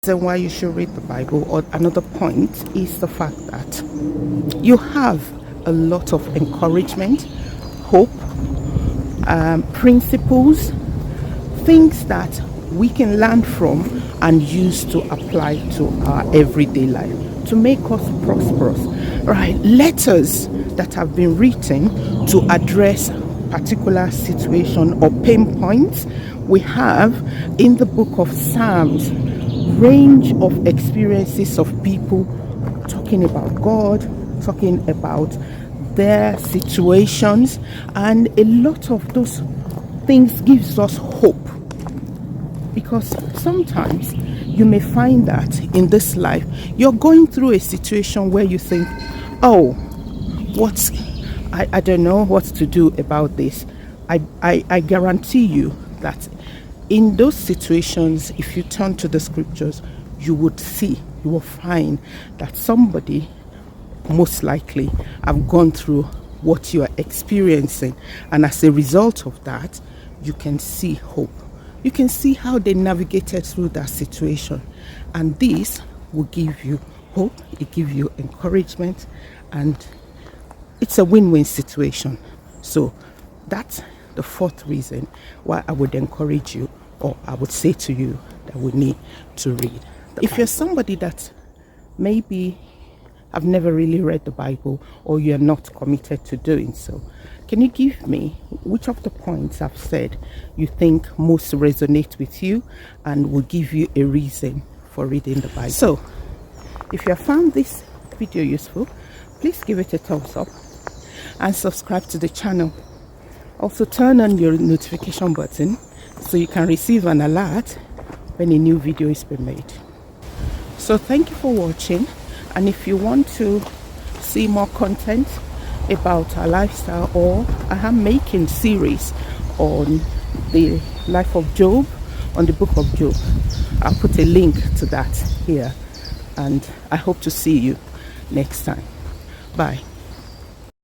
reason why you should read the Bible, or another point, is the fact that you have a lot of encouragement, hope, principles, things that we can learn from and use to apply to our everyday life to make us prosperous. Right, letters that have been written to address particular situation or pain points. We have in the book of Psalms range of experiences of people talking about God, talking about their situations, and a lot of those things gives us hope, because sometimes you may find that in this life you're going through a situation where you think, oh, I don't know what to do about this. I guarantee you that in those situations, if you turn to the scriptures, you will find that somebody most likely have gone through what you are experiencing, and as a result of that, you can see hope. You can see how they navigated through that situation, and this will give you hope, it gives you encouragement, and it's a win-win situation. So that's the fourth reason why I would encourage you, or I would say to you, that we need to read. If you're somebody that maybe have never really read the Bible, or you're not committed to doing so, can you give me which of the points I've said you think most resonate with you and will give you a reason for reading the Bible? So if you have found this video useful, please give it a thumbs up and subscribe to the channel. Also turn on your notification button so you can receive an alert when a new video is being made. So thank you for watching, and if you want to see more content about our lifestyle, or I am making series on the life of Job, on the book of Job, I'll put a link to that here, and I hope to see you next time. Bye.